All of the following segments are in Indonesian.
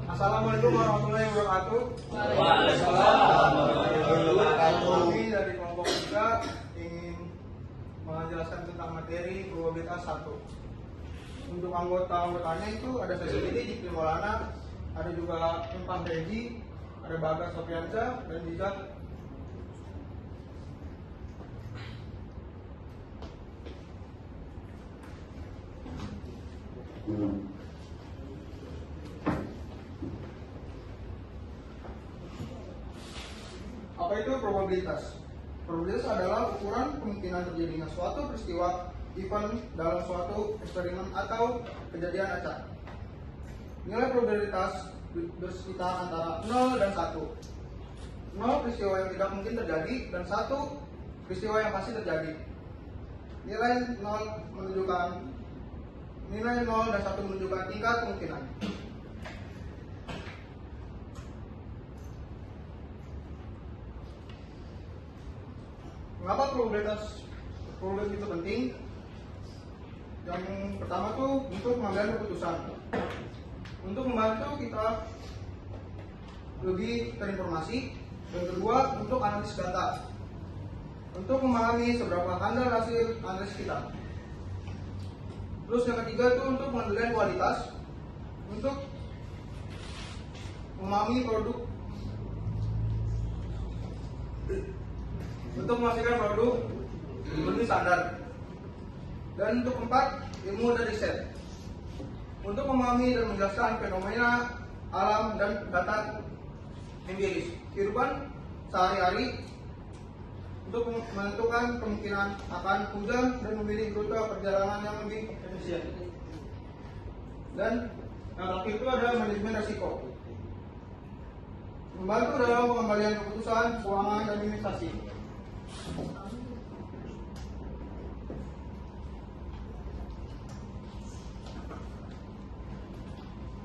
Assalamualaikum warahmatullahi wabarakatuh. Waalaikumsalam warahmatullahi wabarakatuh. Kami dari kelompok 3 ingin menjelaskan tentang materi probabilitas 1. Untuk anggotanya itu ada saya sendiri, Jikri Maulana, ada juga Empang Reji, ada Bagas Sofiansyah, dan juga apa itu probabilitas? Probabilitas adalah ukuran kemungkinan terjadinya suatu peristiwa event dalam suatu eksperimen atau kejadian acak. Nilai probabilitas bersekitar antara 0 dan 1. 0 peristiwa yang tidak mungkin terjadi dan 1 peristiwa yang pasti terjadi. Nilai 0 dan 1 menunjukkan tingkat kemungkinan. Mengapa probabilitas itu penting? Yang pertama tuh untuk pengambilan keputusan. Untuk membantu kita lebih terinformasi. Yang kedua untuk analisis data. Untuk memahami seberapa handal hasil analisis kita. Terus yang ketiga itu untuk pengendalian kualitas. Untuk memahami produk. Untuk memastikan produk memenuhi standar. Dan untuk 4, ilmu dan riset. Untuk memahami dan menjelaskan fenomena alam dan data empiris kehidupan sehari-hari, untuk menentukan kemungkinan akan hujan dan memilih rute perjalanan yang lebih efisien. Dan yang terakhir itu ada manajemen risiko, membantu dalam pengembalian keputusan keuangan dan investasi.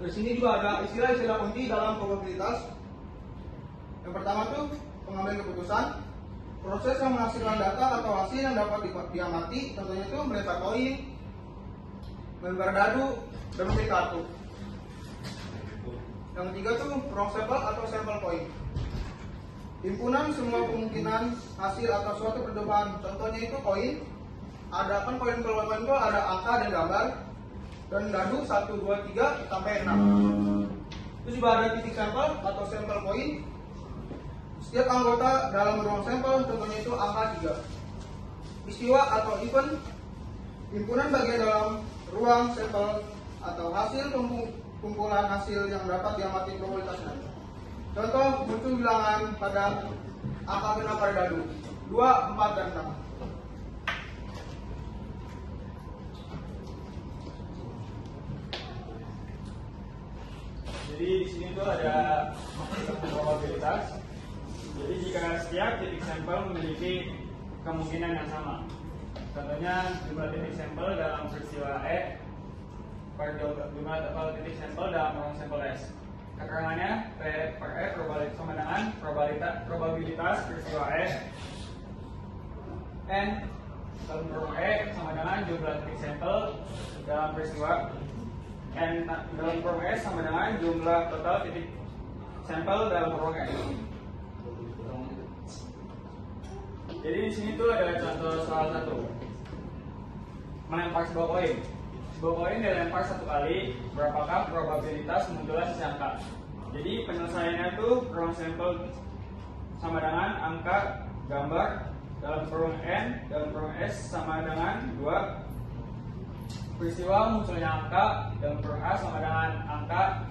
Di sini juga ada istilah-istilah kunci dalam probabilitas. Yang pertama tuh pengambilan keputusan, proses yang menghasilkan data atau hasil yang dapat diamati, contohnya itu melempar koin, melempar dadu, dan memilih kartu. Yang ketiga tuh wrong sample atau sampel koin, himpunan semua kemungkinan hasil atau suatu percobaan, contohnya itu koin. Ada kan koin itu ada angka dan gambar. Dan dadu 1, 2, 3 sampai 6. Terus juga ada titik sampel atau sampel point. Setiap anggota dalam ruang sampel contohnya itu angka 3. Peristiwa atau event, himpunan bagian dalam ruang sampel atau hasil kumpulan hasil yang dapat diamati probabilitasnya. Contoh muncul bilangan pada angka genap pada dadu 2, 4, dan 6. Jadi di sini tuh ada probabilitas. Jadi jika setiap titik sampel memiliki kemungkinan yang sama. Contohnya jumlah titik sampel dalam peristiwa E per jumlah titik sampel dalam ruang sampel S. Keterangannya P per E sama dengan probabilitas peristiwa E N dalam ruang E sama dengan jumlah titik sampel dalam peristiwa N dalam ruang S sama dengan jumlah total titik sampel dalam ruang S. Jadi di sini tuh ada contoh soal 1. Melempar sebuah koin. Sebuah koin dilempar 1 kali, berapakah probabilitas munculnya sisa angka? Jadi penyelesaiannya tuh ruang sampel sama dengan angka gambar dalam ruang N dalam ruang S sama dengan 2. Peristiwa munculnya angka dalam kurung A sama dengan angka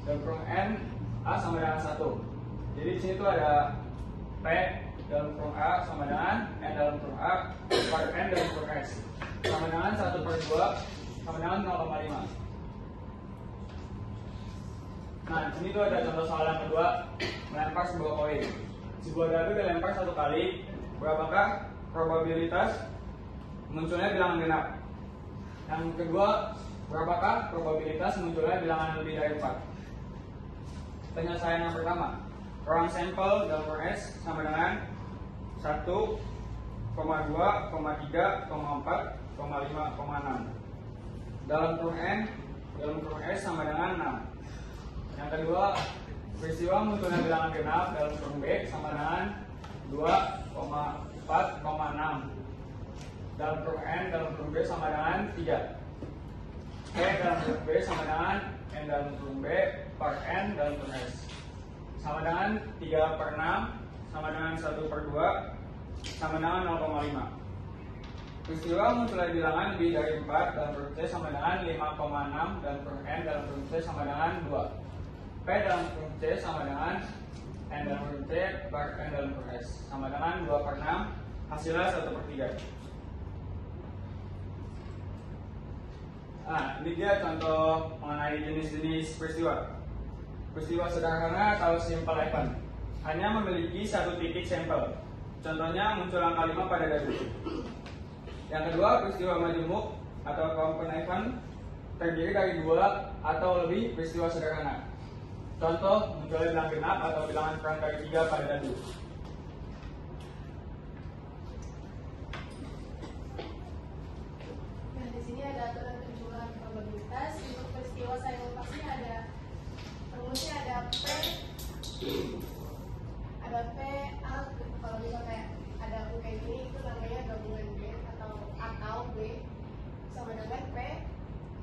dalam kurung N A sama dengan 1. Jadi di sini tuh ada P dalam kurung A sama dengan N dalam kurung A per N dalam kurung S sama dengan 1/2 sama dengan 0,5. Nah di sini tuh ada contoh soal yang kedua, melempar sebuah koin. Sebuah dadu dilempar 1 kali, berapakah probabilitas munculnya bilangan genap? Yang kedua, berapakah probabilitas munculnya bilangan lebih dari 4? Penyelesaian yang pertama, ruang sampel dalam ruang S sama dengan 1, 2, 3, 4, 5, 6. Dalam ruang N, dalam ruang S sama dengan 6. Yang kedua, peristiwa munculnya bilangan genap dalam kurung B sama dengan 2,4,6. Dalam kurung N dalam kurung B sama dengan 3. P dalam kurung B sama dengan N dalam kurung B per N dalam kurung S. Sama dengan 3/6 sama dengan 1/2 sama dengan 0,5. Peristiwa munculnya bilangan lebih dari 4 dalam kurung C sama dengan 5,6 dalam kurung N dalam kurung C sama dengan 2. P dalam kurung C sama dengan N dalam kurung C per N dalam kurung S sama dengan 2/6, hasilnya 1/3. Nah, ini dia contoh mengenai jenis-jenis peristiwa. Peristiwa sederhana atau simple event hanya memiliki satu titik sampel. Contohnya muncul angka 5 pada dadu. Yang kedua, peristiwa majemuk atau compound event terdiri dari 2 atau lebih peristiwa sederhana. Contoh, munculnya bilangan genap atau bilangan kurang dari 3 pada dadu. Nah, di sini ada aturan penjualan probabilitas. Untuk peristiwa saling lepasnya ada rumusnya ada P A. Kalau misalnya kayak ada U kayak gini, itu namanya gabungan B atau B sama dengan P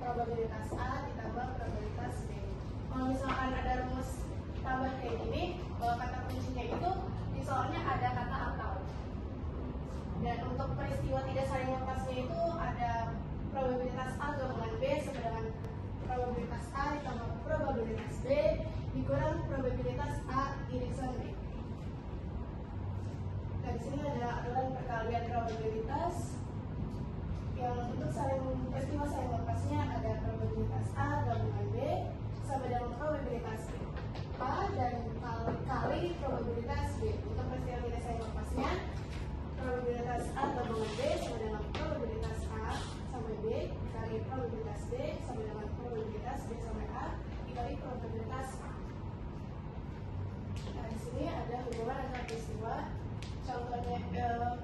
probabilitas A ditambah probabilitas B. Kalau misalkan ada rumus tambah kayak gini, kata kuncinya itu di soalnya ada kata atau. Dan untuk peristiwa tidak saling lepasnya itu ada probabilitas A gabungan B sama dengan probabilitas A ditambah probabilitas B dikurang probabilitas A irisan B. Dan di sini ada aturan perkalian probabilitas yang untuk peristiwa saling lepasnya ada probabilitas A gabungan B sama dengan probabilitas B A dan kali probabilitas B. Untuk peristiwa tidak saling lepasnya probabilitas A gabungan B sama dengan probabilitas A sampai B kali probabilitas B sama dengan probabilitas B sampai A dikali probabilitas A. Nah, di sini ada hubungan antara peristiwa. Contohnya,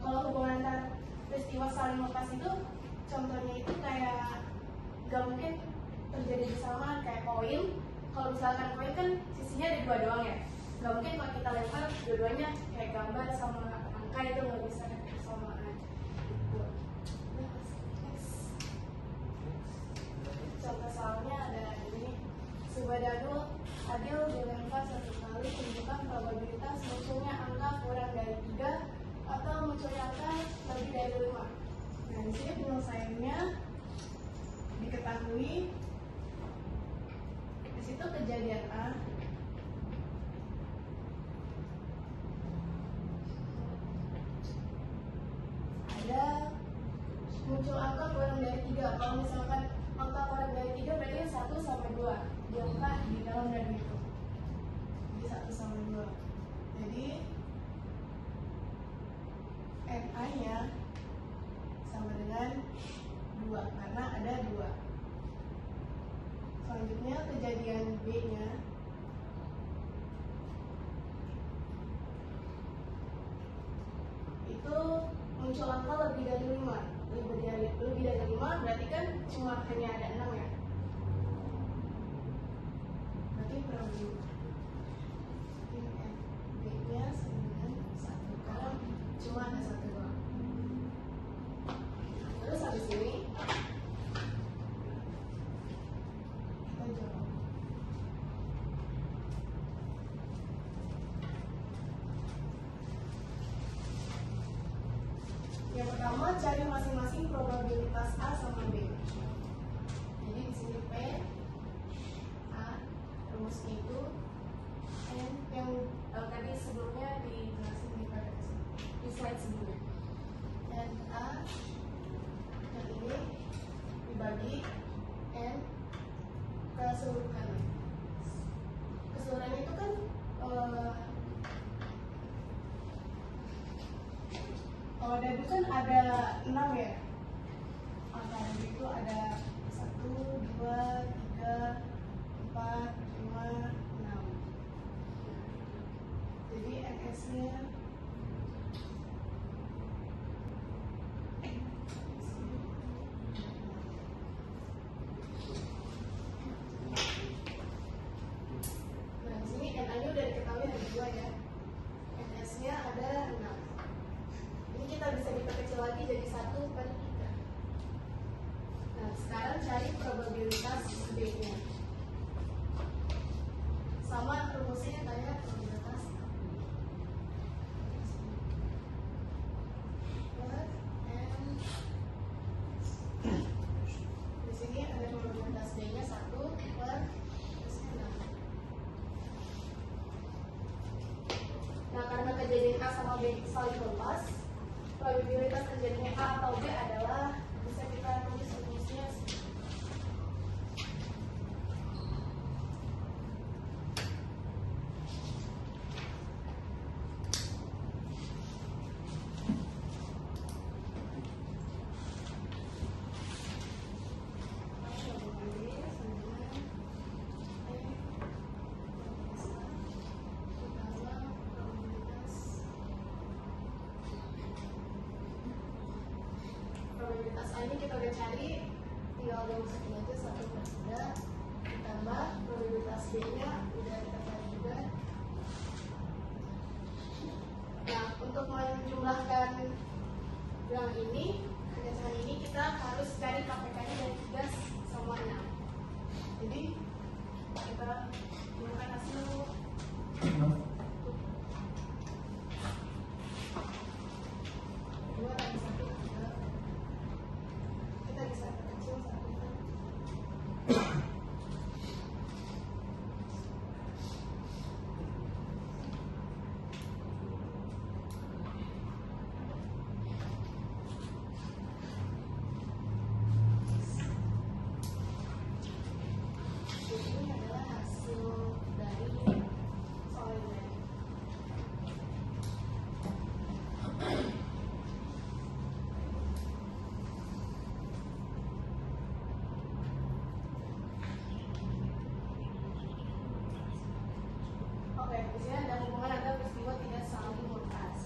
kalau hubungan antara peristiwa saling lepas itu, contohnya itu kayak gak mungkin terjadi bersamaan kayak koin. Kalau misalkan koin kan sisinya ada 2 doang ya, gak mungkin kalau kita lempar dua-duanya kayak gambar sama angka itu nggak bisa bersamaan. Contoh soalnya ada ini, sebuah dadu adil dilempar 1 kali tunjukkan probabilitas munculnya angka kurang dari 3 atau munculnya angka lebih dari 5. Nah, di sini penyelesaiannya diketahui. Di situ kejadian A ada muncul angka kurang dari 3. Kalau misalkan angka kurang dari 3 berarti 1 sama 2 diangkat di dalam dadu itu. Jadi 1 sama 2. Jadi NA nya sama dengan 2 karena ada 2. Selanjutnya kejadian B nya itu muncul angka lebih dari 5. Lebih dari 5 berarti kan cuma hanya ada 6 ya. Berarti probabilitas B nya sama dengan 1 karena cuma ada 1 doang. Terus habis ini kita jawab. Yang pertama, cari masing-masing probabilitas A sama B. Jadi di sini P A rumusnya itu N yang tadi sebelumnya dijelasin di slide sebelumnya. N A yang ini dibagi N keseluruhan. Keseluruhan itu kan kalau dadu kan ada 6 ya. Angka dadu itu ada 1, 2, 3, 4, 5, 6. Jadi NS nya A sama B saling lepas, probabilitas terjadinya A atau B adalah, bisa kita tulis rumusnya. Probabilitas A ini kita udah cari, tinggal masukin aja 1/3 ditambah probabilitas B nya udah kita cari juga. Nah, untuk menjumlahkan yang ini dengan ini kita harus cari KPK nya dari 3 sama 6. Jadi kita gunakan hasil 2 tambah 1 3. Kita bisa kecil 1 kan. Ini adalah hasil dari soal ini. Oke, di sini ada hubungan antara peristiwa tidak saling lepas.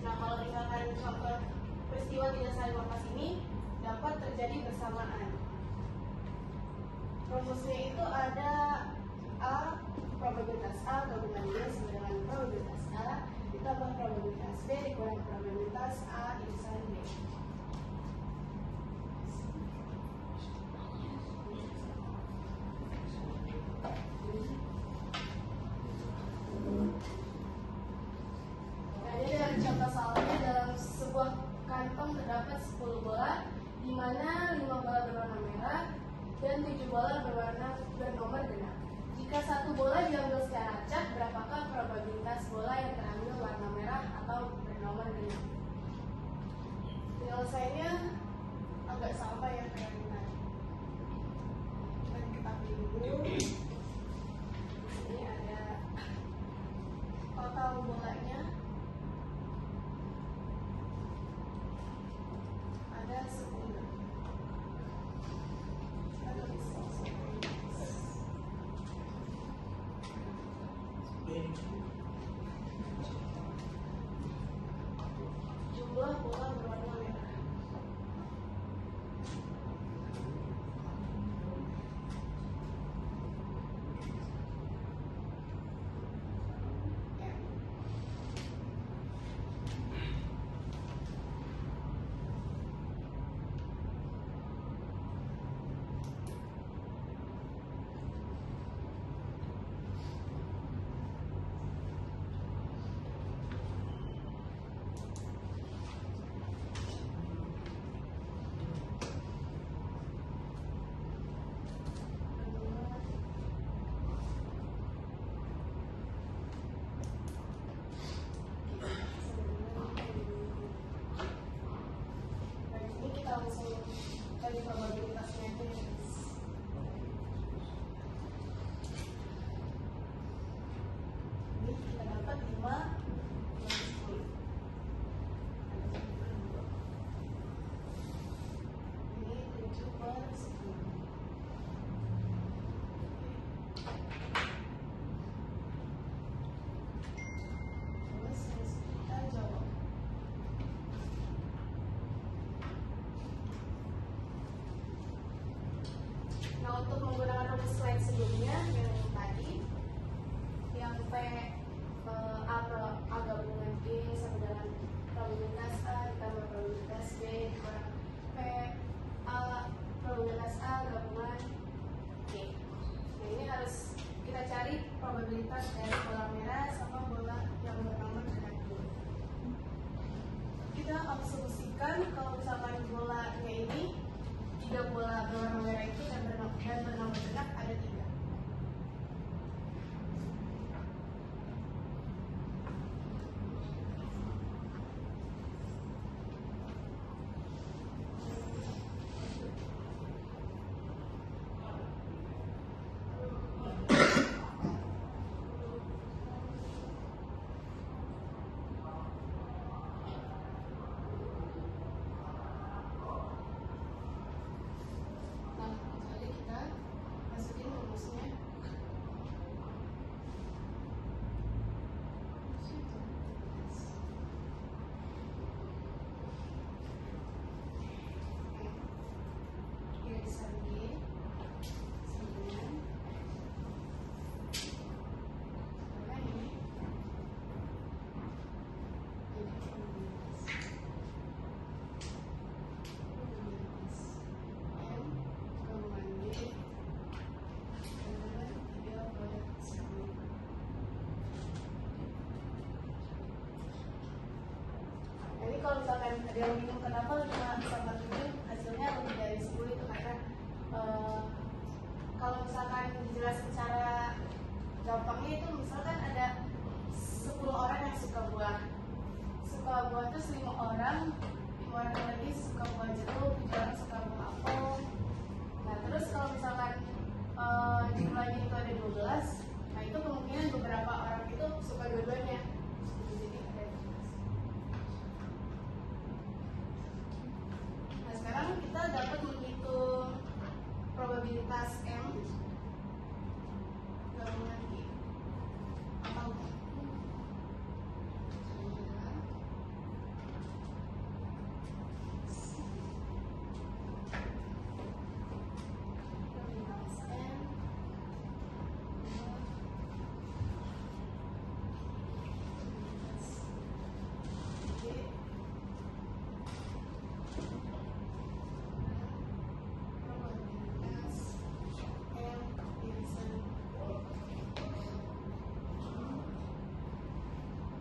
Nah, kalau misalkan contoh peristiwa tidak saling lepas ini dapat terjadi bersamaan. Rumusnya itu ada A, probabilitas A gabungan B sama dengan probabilitas A ditambah probabilitas B dikurang probabilitas A irisan B. Nah, ini dari contoh soalnya, dalam sebuah kantong terdapat 10 bola, di mana 5 bola berwarna merah dan 7 bola bernomor genap. Jika satu bola diambil secara acak, berapakah probabilitas bola yang terambil warna merah atau bernomor genap? Penyelesaiannya agak sama ya kayak tadi. Dan kita pilih dulu. Ini ada total bolanya. Ada 10. Jumlah bola berwarna merah. Ya. Dari sini kita langsung cari probabilitasnya aja ya, guys. Ini kita dapat 5 10. Ini 7/10. Terus harus kita jawab. Nah, untuk menggunakan rumus slide sebelumnya yang tadi, yang P A gabungan G sama dengan probabilitas A ditambah probabilitas B dikurang P A probabilitas A gabungan G. Nah, ini harus kita cari probabilitas dari bola merah sama bola yang bernomor genap dulu. Kita asumsikan kalau misalkan bolanya ini 3 bola berwarna merah itu dan bernomor genap ada 3. misalkan ada yang bingung kenapa 5/7 hasilnya lebih dari 10 itu karena kalau misalkan dijelaskan secara gampangnya itu misalkan ada 10 orang yang suka buah terus 5 orang lagi suka buah jeruk, 7 orang suka buah apel. Nah terus kalau misalkan jumlahnya itu ada 12, nah itu kemungkinan beberapa orang itu suka dua-duanya. Jadi ada 12. Nah sekarang kita dapat menghitung probabilitas M gabungan I atau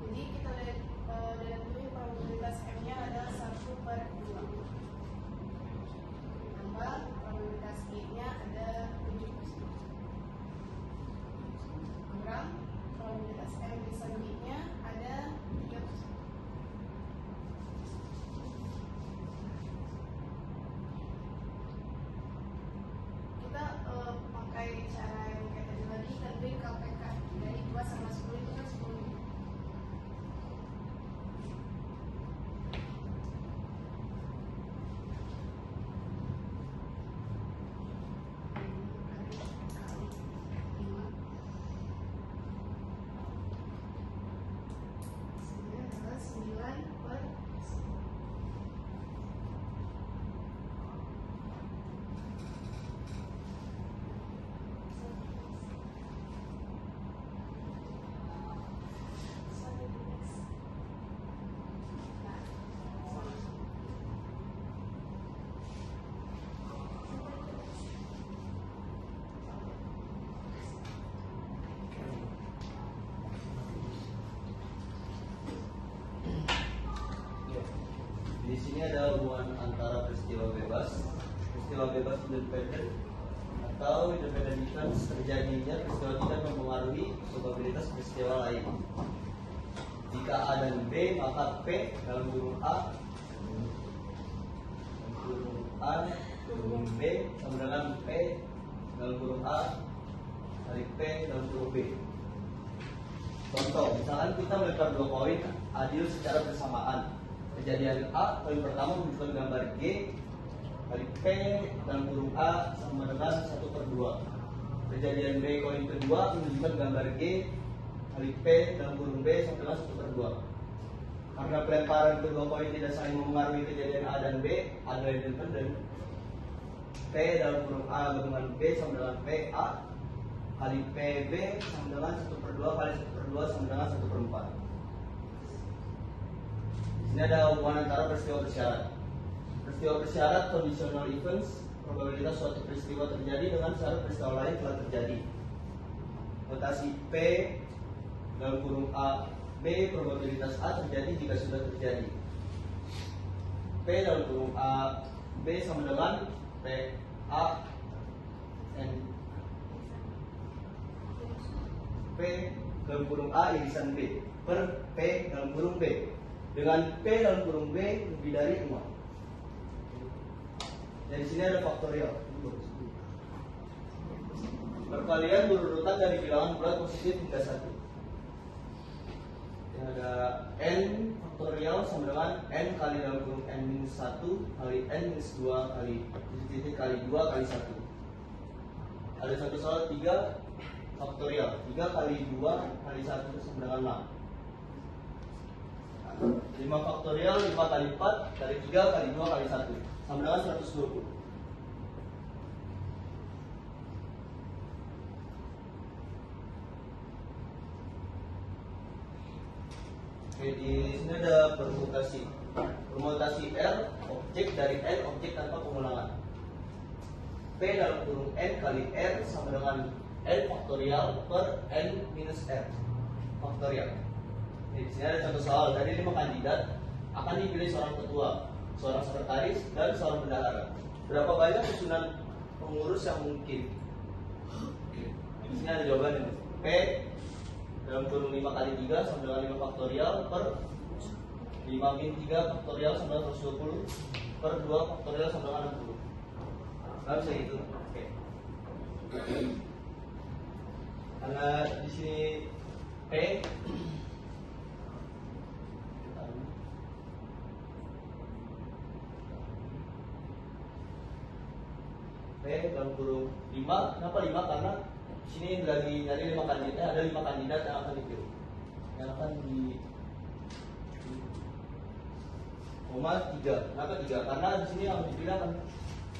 jadi kita lihat dalam ini probabilitas M-nya adalah 1/2. Tambah probabilitas I-nya ada 7%. Kurang probabilitas M divisan I-nya ada 3%. Kita pakai cara yang kayak tadi lagi, tentuin KPK dari 2 sama 10 itu kan 10. Di sini ada hubungan antara peristiwa bebas independen atau independent events terjadinya peristiwa tidak mempengaruhi probabilitas peristiwa lain. Jika A dan B, maka P dalam kurung A kurung B sama dengan P dalam kurung A kali P dalam kurung B. Contoh, misalkan kita melempar 2 koin adil secara bersamaan. Kejadian A, koin pertama menunjukkan gambar G kali P dalam kurung A sama dengan 1/2. Kejadian B, koin kedua menunjukkan gambar G kali P dalam kurung B sama dengan 1/2. Karena pelemparan kedua koin tidak saling mempengaruhi kejadian A dan B, adalah independen. P dalam kurung A gabungan B sama dengan PA kali PB sama dengan 1/2 kali 1/2 sama dengan 1/4. Ini ada hubungan antara peristiwa bersyarat. Peristiwa bersyarat conditional events, probabilitas suatu peristiwa terjadi dengan syarat peristiwa lain telah terjadi. Notasi P dalam kurung A B, probabilitas A terjadi jika sudah terjadi. P dalam kurung A B sama dengan P A N P dalam kurung A irisan B per P dalam kurung B, dengan P dalam kurung B lebih dari 5. Dari sini ada faktorial. Perkalian berurutan dari bilangan bulat positif hingga 1. Ada N faktorial sama dengan N kali dalam kurung N minus 1 kali N minus 2 kali titik kali 2 kali 1. Ada satu soal 3 faktorial, 3 kali 2 kali 1 sama dengan 6. 5 faktorial 5 kali 4 kali 3 kali 2 kali 1 sama dengan 120. Oke, di sini ada permutasi. Permutasi R, objek dari N, objek tanpa pengulangan. P dalam kurung N kali R sama dengan N faktorial per N minus R faktorial. Di sini ada contoh soal. Tadi 5 kandidat akan dipilih seorang ketua, seorang sekretaris, dan seorang bendahara. Berapa banyak susunan pengurus yang mungkin? Di sini ada jawabannya. P dalam kurung 5 kali 3 sama dengan 5 faktorial per 5 min 3 faktorial sama dengan 120 per 2 faktorial sama dengan 60. Nggak bisa gitu. Oke. Karena di sini P dalam kurung 5. Kenapa 5? Karena di sini lagi nyari 5 kandidat, ada 5 kandidat yang akan dipilih. Yang akan di koma 3. Kenapa 3? Karena di sini yang dipilih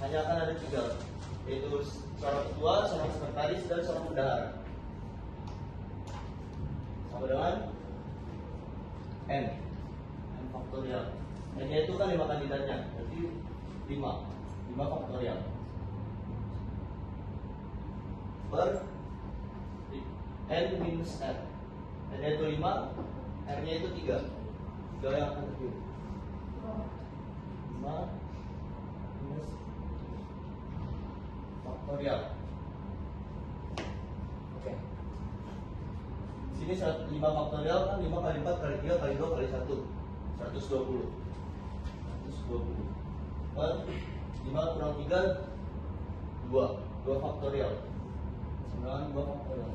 hanya akan ada 3, yaitu seorang ketua, seorang sekretaris, dan seorang bendahara. Sama dengan N faktorial. N-nya itu kan 5 kandidatnya, berarti 5 faktorial per N minus R. N-nya itu 5, R-nya itu 3. 3 yang akan terpilih. 5 minus faktorial. Oke. Sini 5 faktorial kan 5 kali 4 kali 3 kali 2 kali 1. 120 per 5 kurang 3 2 faktorial sama 2 faktorial.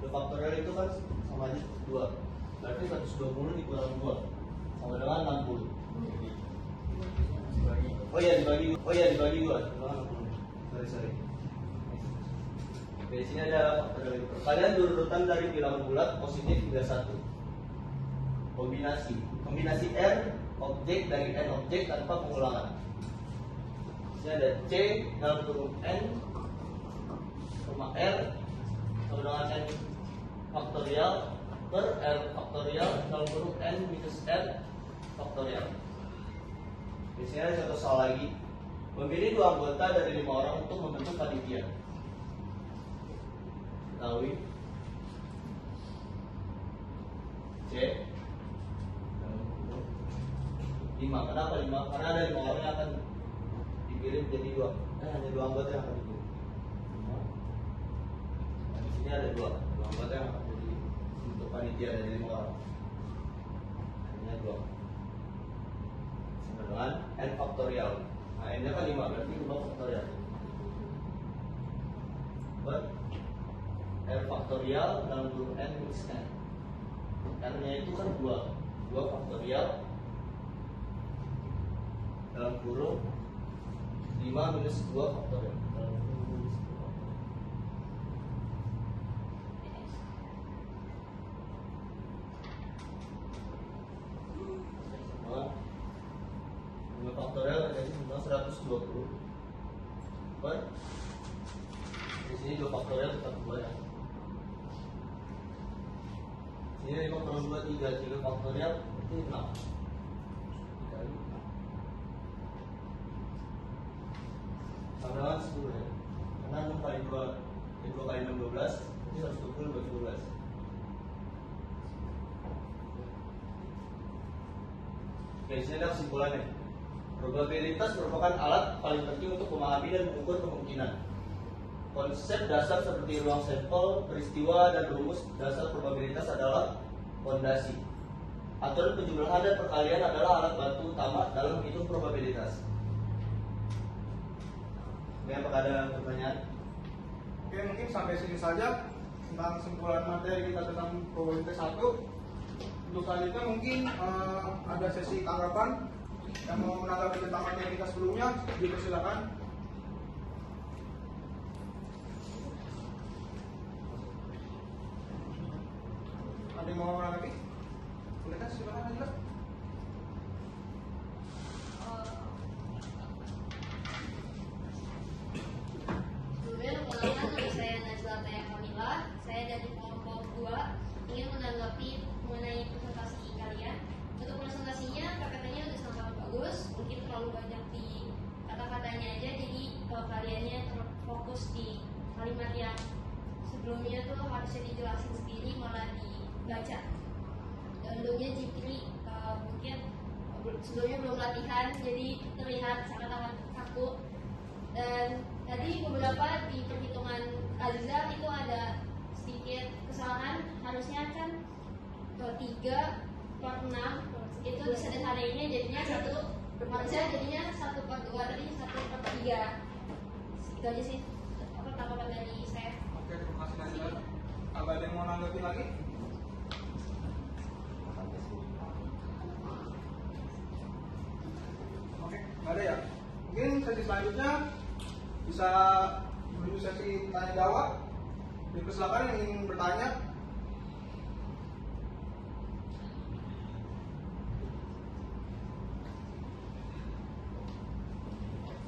2 faktorial itu kan sama aja 2, berarti 120 dikurang 2 sama dengan 60. Oh iya dibagi 2 sama 60. Sorry. Oke, di sini ada faktorial. Kalian urutan dari bilangan bulat positif hingga 1. Kombinasi R objek dari N objek tanpa pengulangan. Ini ada C dalam kurung N, R sama dengan N faktorial per R faktorial dalam kurung N minus R faktorial. Di sini ada satu soal lagi. Memilih 2 anggota dari 5 orang untuk membentuk panitia. Ketahui C 5. Kenapa 5? Karena ada 5 orang yang akan dipilih menjadi 2. Hanya 2 anggota yang akan dipilih. Nah, di sini ada 2 anggota yang akan jadi untuk panitia dari 5 orang. Hanya 2. Sama dengan N faktorial. Nah, N-nya kan 5, berarti 5 faktorial. Buat R faktorial dalam kurung N minus N. R-nya itu kan 2 faktorial dalam kurung 5 minus 2 faktorial. Faktorial jadi 120 per di sini 2 faktorial tetap 2 ya. Sini 5 kurang 2 3 faktorial itu 6 dikali 6 sama dengan 10 ya. Karena 6 kali 2 kali 6 12 jadi 120 bagi 12. Oke, sini ada kesimpulannya. Probabilitas merupakan alat paling penting untuk memahami dan mengukur kemungkinan. Konsep dasar seperti ruang sampel, peristiwa, dan rumus dasar probabilitas adalah fondasi. Aturan penjumlahan dan perkalian adalah alat bantu utama dalam menghitung probabilitas. Oke, apakah ada pertanyaan? Oke, mungkin sampai sini saja tentang kesimpulan materi kita tentang probabilitas 1. Untuk selanjutnya mungkin ada sesi tanggapan. Yang mau menanggapi tentang materi kita sebelumnya, dipersilakan. Ada yang mau menanggapi? Boleh kan, silakan aja. Sebelumnya perkenalkan, nama saya Najla Taya Kamila. Saya dari kelompok 2 ingin menanggapi mengenai presentasi kalian. Untuk presentasinya, PPT-nya sudah sangat bagus. Mungkin terlalu banyak di kata-katanya aja, jadi kaliannya terfokus di kalimat yang sebelumnya tuh harusnya dijelasin sendiri malah dibaca. Dulunya Jipri mungkin sebelumnya belum latihan, jadi terlihat sangat amat kaku. Dan tadi beberapa di perhitungan Aziza itu ada sedikit kesalahan, harusnya kan 3/6 itu disederhanainnya jadinya harusnya jadinya 1/2, tadi 1/3. Itu aja sih tanggapan dari saya. Oke, terima kasih Nazila. Ada yang mau nanggapi lagi? Oke, nggak ada ya? Mungkin sesi selanjutnya bisa menuju sesi tanya jawab. Dipersilakan yang ingin bertanya.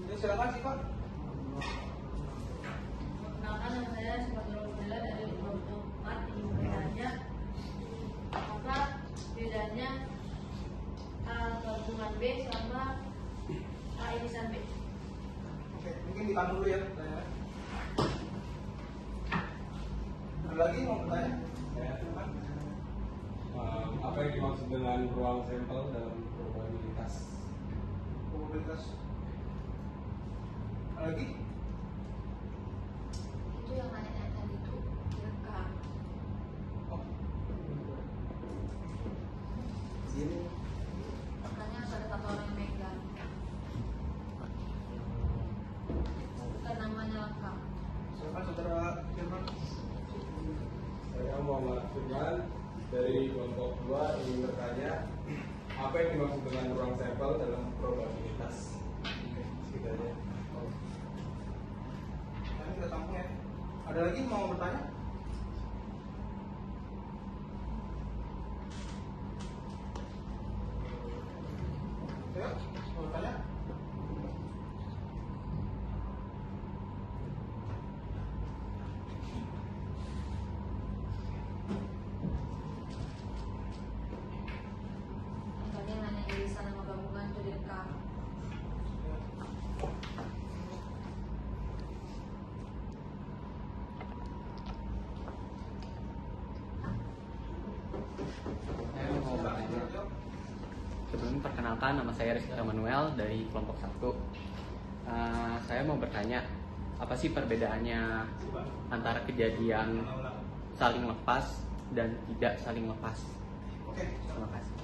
Jadi silakan sih Pak. Perkenalkan, nama saya Sumatera Bella dari kelompok 4. Ini bertanya, apa bedanya A gabungan B sama A irisan B? Oke, mungkin ditahan dulu ya pertanyaannya. Ada lagi mau bertanya? Silakan. Apa yang dimaksud dengan ruang sampel dalam probabilitas? Probabilitas. Ada lagi? Itu yang nanya tadi itu direkam. Oh, Sini. Makanya harus ada satu orang yang megang. Bukan namanya lengkap. silakan saudara Firman. Saya Muhammad Firman dari kelompok 2 ingin bertanya, apa yang dimaksud dengan ruang sampel dalam probabilitas? Segitu aja. Ini kita tampung ya. Ada lagi mau bertanya? Ya, mau bertanya? Makanya nanya irisan sama gabungan itu direkam. Saya mau bertanya. Sebelum perkenalkan, nama saya Rizky Manuel dari kelompok 1. Saya mau bertanya, apa sih perbedaannya antara kejadian saling lepas dan tidak saling lepas? Oke, Terima kasih.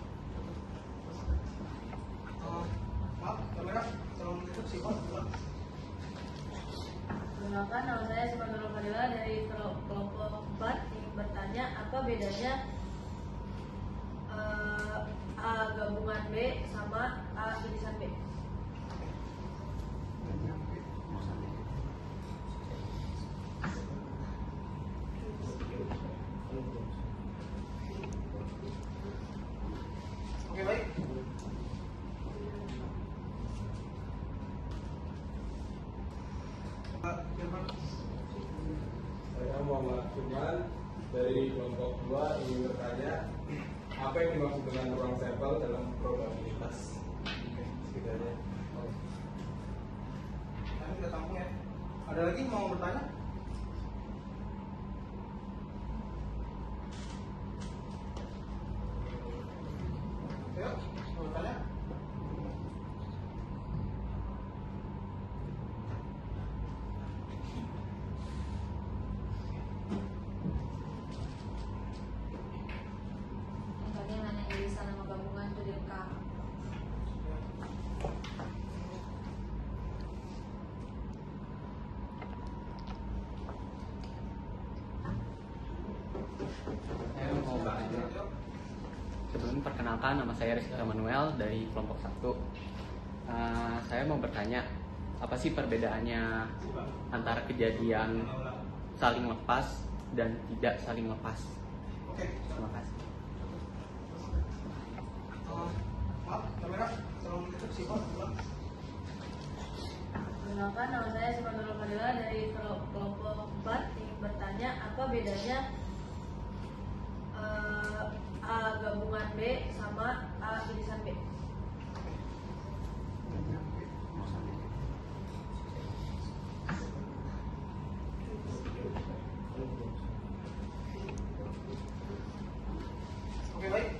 maaf, kamera, tolong tutup sih Pak. Perkenalkan, nama saya Sumatera Bella dari kelompok 4. Ingin bertanya, apa bedanya A gabungan B sama A irisan B? Oke, baik. Pak Firman. Saya Muhammad Firman dari kelompok 2 ingin bertanya, apa yang dimaksud dengan ruang sampel dalam probabilitas? Segitu aja. Ini kita tampung ya. Ada lagi mau bertanya? Ya, mau bertanya? Makanya nanya irisan sama gabungan itu direkam. Saya mau bertanya. Sebelum perkenalkan, nama saya Rizky Manuel dari kelompok 1. Saya mau bertanya, apa sih perbedaannya antara kejadian saling lepas dan tidak saling lepas? Oke, Terima kasih. maaf, kamera, tolong tutup sih Pak. Perkenalkan, nama saya Sumatera Bella dari kelompok 4. Ingin bertanya, apa bedanya A gabungan B sama A irisan B? Oke, baik.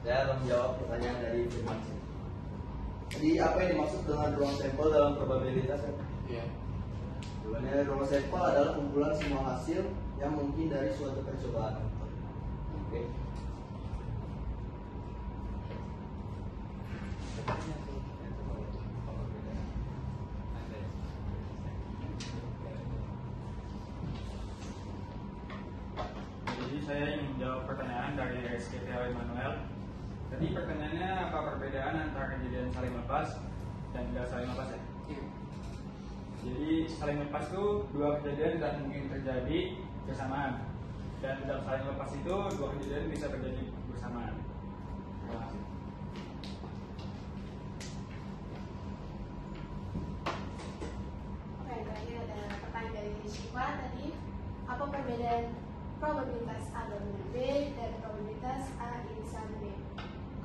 Saya akan menjawab pertanyaan dari Firman. Jadi apa yang dimaksud dengan ruang sampel dalam probabilitas? Iya. Ruang sampel adalah kumpulan semua hasil yang mungkin dari suatu percobaan. Oke. Jadi saya ingin menjawab pertanyaan dari SKTL Emmanuel. Tadi pertanyaannya apa perbedaan antara kejadian saling lepas dan tidak saling lepas ya? Jadi saling lepas itu dua kejadian tidak mungkin terjadi bersamaan, dan tidak saling lepas itu dua kejadian bisa terjadi bersamaan. Terima kasih. Oke, terakhir ada pertanyaan dari Syifa tadi. Apa perbedaan probabilitas A gabungan B dan probabilitas A irisan B?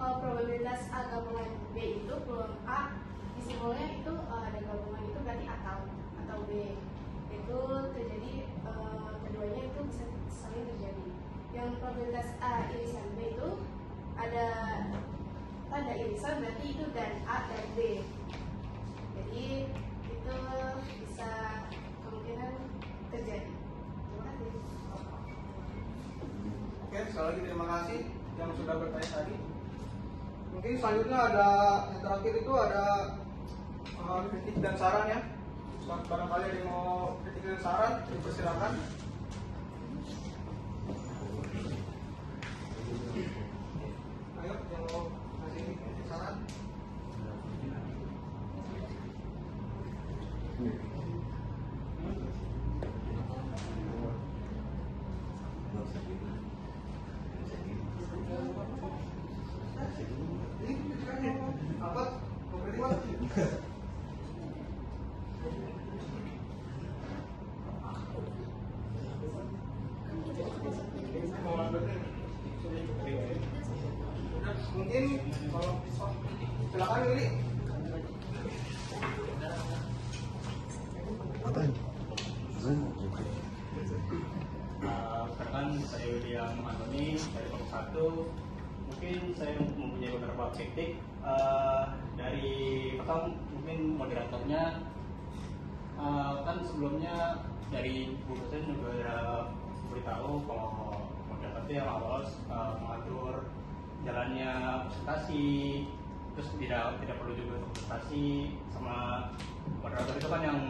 Kalau probabilitas A gabungan B itu peluang A di simbolnya itu ada gabungan itu berarti atau B itu terjadi, keduanya itu bisa saling terjadi. Yang probabilitas A irisan B itu ada tanda irisan berarti itu dan A dan B. Jadi itu bisa kemungkinan terjadi. Terima kasih. Oke, sekali lagi terima kasih yang sudah bertanya tadi. Mungkin selanjutnya ada yang terakhir itu ada kritik dan saran ya. Barangkali ada yang mau kritik dan saran, dipersilakan. Ayo, yang mau ngasih kritik saran. Apa? Mau kritik apa? Mungkin kalau silakan Willy. Perkenalkan saya William Antoni dari kelompok 1. Mungkin saya mempunyai beberapa kritik. Dari pertama mungkin moderatornya kan sebelumnya dari Bu dosen juga ada beritahu kalau moderator itu yang awal mengatur jalannya presentasi, terus tidak perlu juga untuk presentasi, sama moderator itu kan yang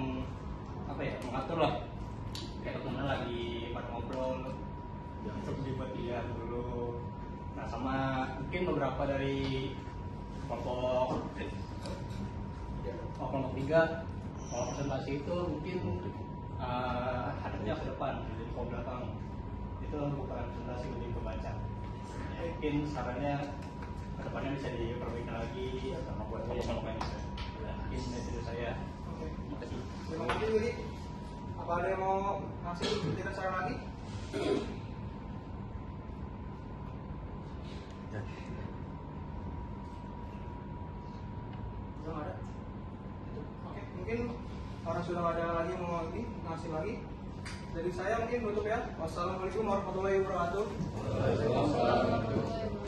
apa ya, mengatur lah kayak teman lagi pada ngobrol untuk dibuat dia dulu. Nah, sama mungkin beberapa dari kelompok 3 kalau presentasi itu mungkin hadapnya ke depan, jadi ke belakang itu bukan presentasi, lebih ke baca. Mungkin sarannya ke depannya bisa diperbaiki lagi atau membuat kelompok-kelompok yang bisa. Mungkin dari saya. Oke. Terima kasih. Terima kasih Willy. Apa ada yang mau ngasih kritik dan saran lagi? Sudah nggak ada? Oke, mungkin karena sudah nggak ada lagi yang mau ngasih lagi. Dari saya mungkin tutup ya. Wassalamualaikum warahmatullahi wabarakatuh. Waalaikumsalam.